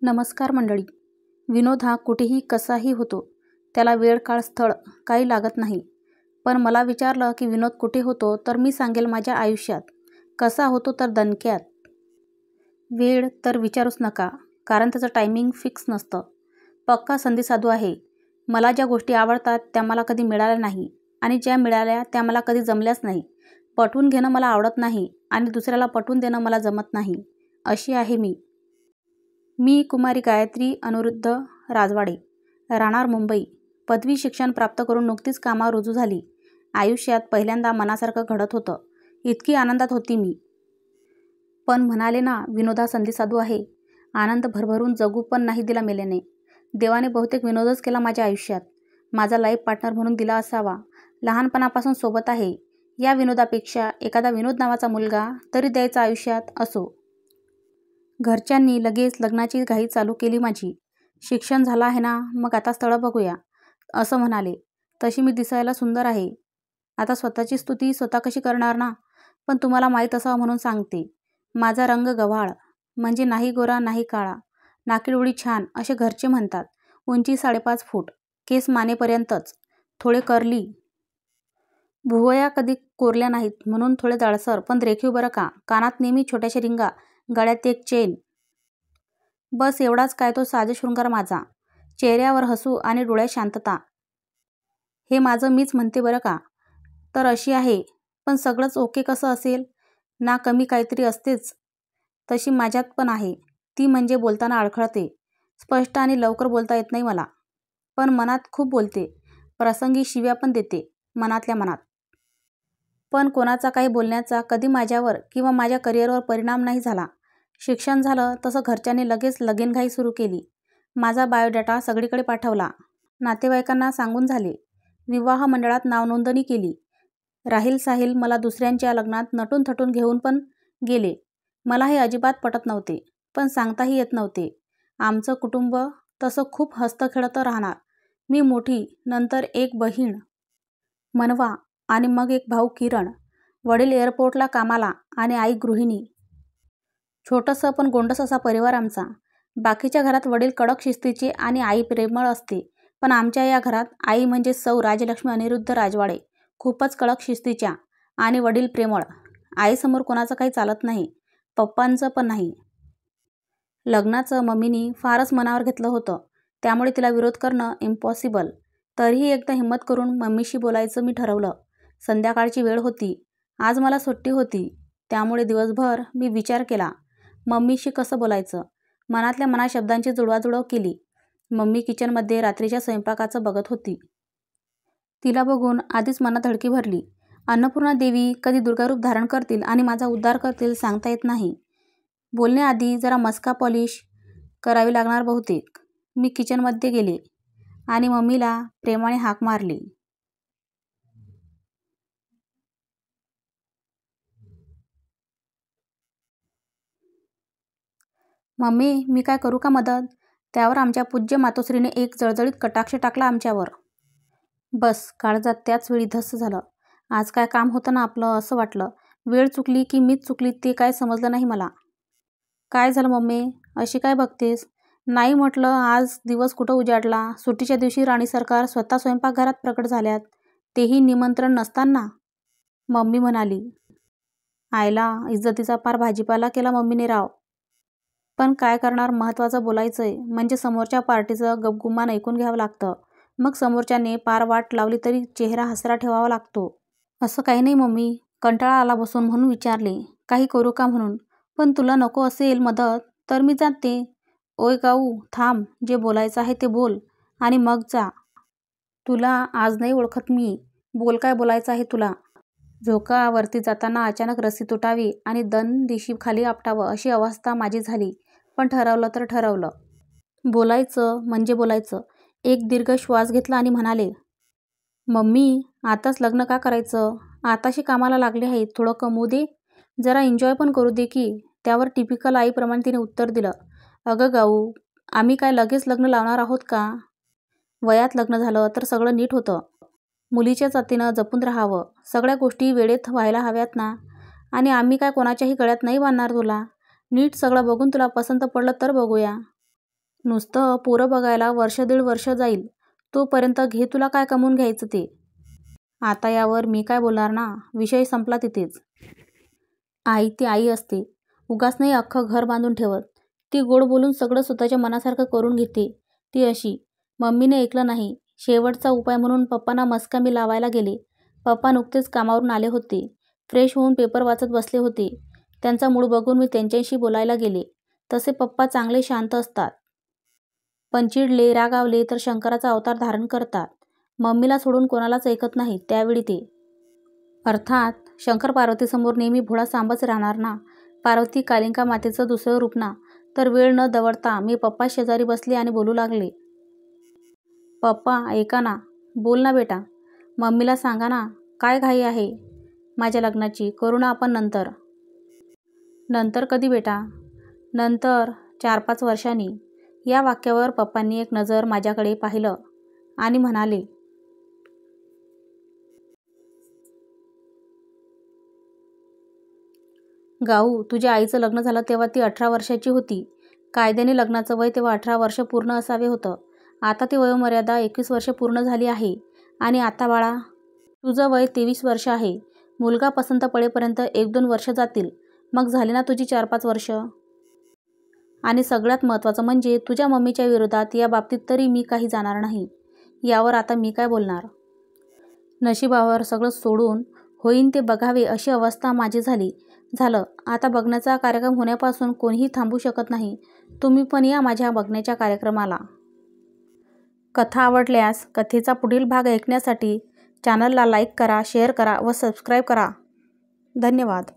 नमस्कार मंडळी. विनोद हा कुठेही कसाही होतो. त्याला वेळ काळ स्थळ काही लागत नाही. पण मला विचारलं की विनोद कुठे होतो, तर मी सांगेल माझ्या आयुष्यात. कसा होतो तर दणक्यात. वेळ तर विचारूच नका, कारण त्याचं टायमिंग फिक्स नसतं. पक्का संधीसाधू आहे. मला ज्या गोष्टी आवडतात त्या मला कधी मिळाल्या नाही, आणि ज्या मिळाल्या त्या मला कधी जमल्याच नाही. पटवून घेणं मला आवडत नाही आणि दुसऱ्याला पटवून देणं मला जमत नाही. अशी आहे मी. मी कुमारी गायत्री अनिरुद्ध राजवाडे, राहणार मुंबई. पदवी शिक्षण प्राप्त करून नुकतीच कामावर रुजू झाली. आयुष्यात पहिल्यांदा मनासारखं घडत होतं. इतकी आनंदात होती मी. पण म्हणाले ना, विनोदा संधीसाधू आहे. आनंद भरभरून जगू पण नाही दिला मेल्याने. देवाने बहुतेक विनोदच केला माझ्या आयुष्यात. माझा लाईफ पार्टनर म्हणून दिला असावा. लहानपणापासून सोबत आहे. या विनोदापेक्षा एखादा विनोद नावाचा मुलगा तरी द्यायचा आयुष्यात असो. घरच्यांनी लगेच लग्नाची घाई चालू केली माझी. शिक्षण झालं आहे ना, मग आता स्थळं बघूया असं म्हणाले. तशी मी दिसायला सुंदर आहे. आता स्वतःची स्तुती स्वतः कशी करणार ना, पण तुम्हाला माहीत असावं म्हणून सांगते. माझा रंग गव्हाळ, म्हणजे नाही गोरा नाही काळा. नाकीडोळी छान असे घरचे म्हणतात. उंची 5.5 फूट, केस मानेपर्यंतच, थोडे कर्ली. भुवया कधी कोरल्या नाहीत म्हणून थोडे जाडसर पण रेखीव बरं का. कानात नेहमी छोट्याशा रिंगा, गळ्यात एक चेन. बस एवढाच काय तो साजे शृंगार माझा. चेहऱ्यावर हसू आणि डोळ्यात शांतता. हे माझं मीच म्हणते बरं का. तर अशी आहे. पण सगळंच ओके कसं असेल ना, कमी काहीतरी असतेच. तशी माझ्यात पण आहे. ती म्हणजे बोलताना अडखळते. स्पष्ट आणि लवकर बोलता येत नाही मला. पण मनात खूप बोलते. प्रसंगी शिव्या पण देते, मनातल्या मनात. पण कोणाचा काही बोलण्याचा कधी माझ्यावर किंवा माझ्या करिअरवर परिणाम नाही झाला. शिक्षण झालं तसं घरच्यांनी लगेच लगीनघाई सुरू केली. माझा बायोडाटा सगळीकडे पाठवला. नातेवाईकांना सांगून झाले. विवाह मंडळात नावनोंदणी केली. राहील साहिल मला दुसऱ्यांच्या लग्नात नटून थटून घेऊन पण गेले. मला हे अजिबात पटत नव्हते, पण सांगताही येत नव्हते. आमचं कुटुंब तसं खूप हसतं-खेळतं राहणार. मी मोठी, नंतर एक बहीण मनवा आणि मग एक भाऊ किरण. वडील एअरपोर्टला कामाला आणि आई गृहिणी. छोटंसं पण गोंडस असा परिवार आमचा. बाकीच्या घरात वडील कडक शिस्तीचे आणि आई प्रेमळ असते, पण आमच्या या घरात आई म्हणजे सौ राजलक्ष्मी अनिरुद्ध राजवाडे खूपच कडक शिस्तीच्या आणि वडील प्रेमळ. आईसमोर कोणाचं काही चालत नाही, पप्पांचं पण नाही. लग्नाचं मम्मीनी फारच मनावर घेतलं होतं, त्यामुळे तिला विरोध करणं इम्पॉसिबल. तरीही एकदा हिंमत करून मम्मीशी बोलायचं मी ठरवलं. संध्याकाळची वेळ होती. आज मला सुट्टी होती, त्यामुळे दिवसभर मी विचार केला मम्मीशी कसं बोलायचं. मनातल्या मनात शब्दांची जुळवाजुळव केली. मम्मी किचनमध्ये रात्रीच्या स्वयंपाकाचं बघत होती. तिला बघून आधीच मनात धडकी भरली. अन्नपूर्णा देवी कधी दुर्गारूप धारण करतील आणि माझा उद्धार करतील सांगता येत नाही. बोलण्याआधी जरा मस्का पॉलिश करावी लागणार बहुतेक. मी किचनमध्ये गेले आणि मम्मीला प्रेमाने हाक मारली. मम्मी, मी काय करू का मदत? त्यावर आमच्या पूज्य मातोश्रीने एक जळजळीत कटाक्ष टाकला आमच्यावर. बस काळजात त्याच वेळी धस्स झालं. आज काय काम होतं ना आपलं असं वाटलं. वेळ चुकली की मीच चुकली ते काय समजलं नाही मला. काय झालं मम्मी, अशी काय बघतेस? नाही म्हटलं, आज दिवस कुठं उजाडला. सुट्टीच्या दिवशी राणी सरकार स्वतः स्वयंपाकघरात प्रकट झाल्यात, तेही निमंत्रण नसताना. मम्मी म्हणाली. आयला इज्जतीचा पार भाजीपाला केला मम्मीने राव. पण काय करणार, महत्त्वाचं बोलायचंय म्हणजे समोरच्या पार्टीचं गपगुमान ऐकून घ्यावं लागतं. मग समोरच्याने पार वाट लावली तरी चेहरा हसरा ठेवावा लागतो. असं काही नाही मम्मी, कंटाळा आला बसून म्हणून विचारले. काही करू का म्हणून. पण तुला नको असेल मदत तर मी जाते. ओय गाऊ थांब, जे बोलायचं आहे ते बोल आणि मग जा. तुला आज नाही ओळखत मी. बोल, काय बोलायचं आहे तुला? झोका वरती जाताना अचानक रस्सी तुटावी आणि दन दिशी खाली आपटावं अशी अवस्था माझी झाली. पण ठरवलं तर ठरवलं. बोलायचं म्हणजे बोलायचं. एक दीर्घ श्वास घेतला आणि म्हणाले. मम्मी, आताच लग्न का करायचं? आताशी कामाला लागले आहे, थोडं कमवू दे, जरा एन्जॉय पण करू दे की. त्यावर टिपिकल आईप्रमाणे तिने उत्तर दिलं. अगं गाऊ, आम्ही काय लगेच लग्न लावणार आहोत का? वयात लग्न झालं तर सगळं नीट होतं. मुलीच्या जातीनं जपून राहावं. सगळ्या गोष्टी वेळेत व्हायला हव्यात ना. आणि आम्ही काय कोणाच्याही गळ्यात नाही बांधणार तुला. नीट सगळं बघून तुला पसंत पडलं तर बघूया. नुसतं पोरं बघायला वर्ष दीड वर्ष जाईल, तोपर्यंत घे तुला काय कमवून घ्यायचं ते. आता यावर मी काय बोलणार ना, विषय संपला तिथेच. आई ती आई असते, उगाच नाही अख्खं घर बांधून ठेवत. ती गोड बोलून सगळं स्वतःच्या मनासारखं करून घेते. ती अशी. मम्मीने ऐकलं नाही. शेवटचा उपाय म्हणून पप्पांना मस्का मी लावायला गेले. पप्पा नुकतेच कामावरून आले होते. फ्रेश होऊन पेपर वाचत बसले होते. त्यांचा मूड बघून मी त्यांच्याशी बोलायला गेले. तसे पप्पा चांगले शांत असतात. पण चिडले, रागावले तर शंकराचा अवतार धारण करतात. मम्मीला सोडून कोणालाच ऐकत नाहीत त्यावेळी ते. अर्थात शंकर पार्वतीसमोर नेहमी भोळा सांबच राहणार ना. पार्वती कालिका मातेचं दुसरं रूप ना. तर वेळ न दवडता मी पप्पा शेजारी बसले आणि बोलू लागले. पप्पा ऐका ना, बोल ना बेटा. मम्मीला सांगा ना, काय घाई आहे माझ्या लग्नाची, करू ना आपण नंतर. नंतर कधी बेटा? नंतर 4-5 वर्षांनी. या वाक्यावर पप्पांनी एक नजर माझ्याकडे पाहिलं आणि म्हणाले, गाऊ, तुझ्या आईचं लग्न झालं तेव्हा ती 18 वर्षाची होती. कायद्याने लग्नाचं वय तेव्हा 18 वर्ष पूर्ण असावे होतं. आता ती वयोमर्यादा 21 वर्ष पूर्ण झाली आहे. आणि आता बाळा, तुझं वय 23 वर्ष आहे. मुलगा पसंत पडेपर्यंत 1-2 वर्ष जातील. मग झाली ना तुझी 4-5 वर्ष. आणि सगळ्यात महत्त्वाचं म्हणजे तुझ्या मम्मीच्या विरोधात या बाबतीत तरी मी काही जाणार नाही. यावर आता मी काय बोलणार. नशिबावर सगळं सोडून होईन ते बघावे अशी अवस्था माझी झालं. आता बघण्याचा कार्यक्रम होण्यापासून कोणीही थांबू शकत नाही. तुम्ही पण या माझ्या बघण्याच्या कार्यक्रमाला. कथा आवडल्यास कथेचा पुढील भाग ऐकण्यासाठी चॅनलला लाईक करा, शेअर करा व सबस्क्राईब करा. धन्यवाद.